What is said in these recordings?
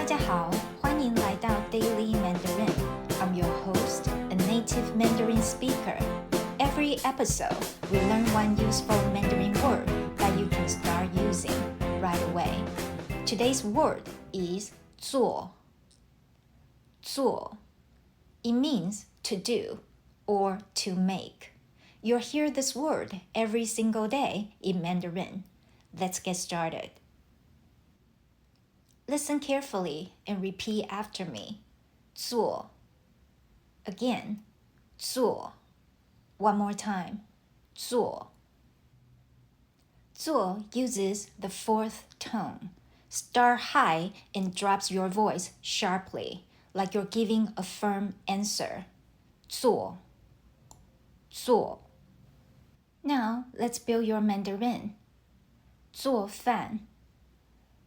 家好，欢迎来到 Daily Mandarin. I'm your host, a native Mandarin speaker. Every episode, we learn one useful Mandarin word that you can start using right away. Today's word is 做. 做. It means to do or to make. You'll hear this word every single day in Mandarin. Let's get started. Listen carefully and repeat after me. 做. Again, 做. One more time. 做. 做 uses the fourth tone. Start high and drops your voice sharply, like you're giving a firm answer. 做. 做. Now, let's build your Mandarin. 做饭.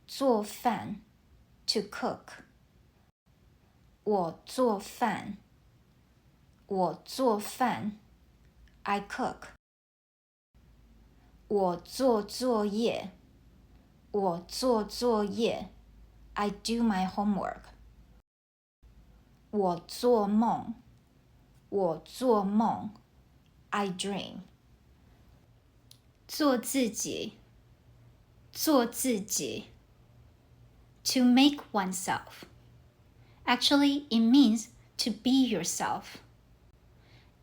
做饭. To cook. 我做饭. 我做饭. I cook. 我做作业. 我做作业. I do my homework. 我做梦. 我做梦. I dream. 做自己. 做自己. To make oneself. Actually, it means to be yourself.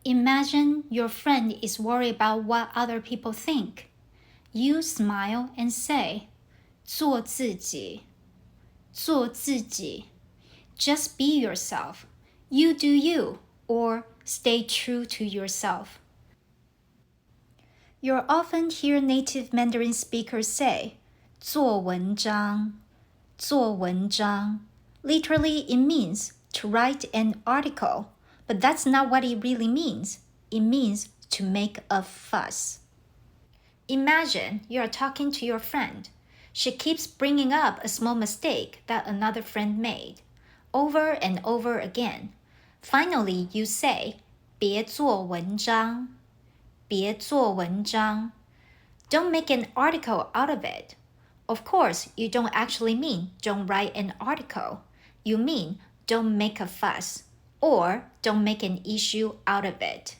Imagine your friend is worried about what other people think. You smile and say, 做自己. 做自己. Just be yourself. You do you, or stay true to yourself. You'll often hear native Mandarin speakers say, 做文章. 做文章. Literally, it means to write an article, but that's not what it really means. It means to make a fuss. Imagine you are talking to your friend. She keeps bringing up a small mistake that another friend made, over and over again. Finally, you say, 别做文章. 别做文章. Don't make an article out of it. Of course, you don't actually mean don't write an article. You mean don't make a fuss, or don't make an issue out of it.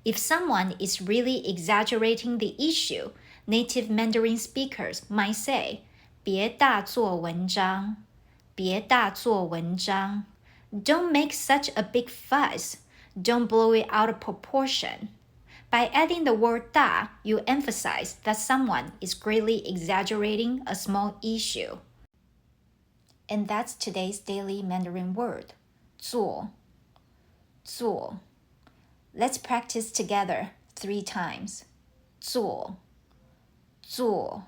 If someone is really exaggerating the issue, native Mandarin speakers might say, 别大做文章. 别大做文章. Don't make such a big fuss. Don't blow it out of proportion. By adding the word 大, you emphasize that someone is greatly exaggerating a small issue. And that's today's daily Mandarin word, 做. 做. Let's practice together 3 times. 做. 做.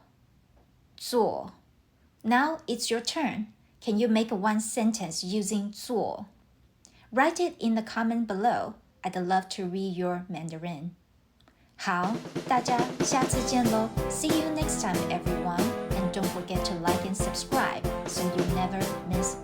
做. Now it's your turn. Can you make one sentence using 做? Write it in the comment below. I'd love to read your Mandarin. 好，大家下次见咯。See you next time, everyone. And don't forget to like and subscribe so you never miss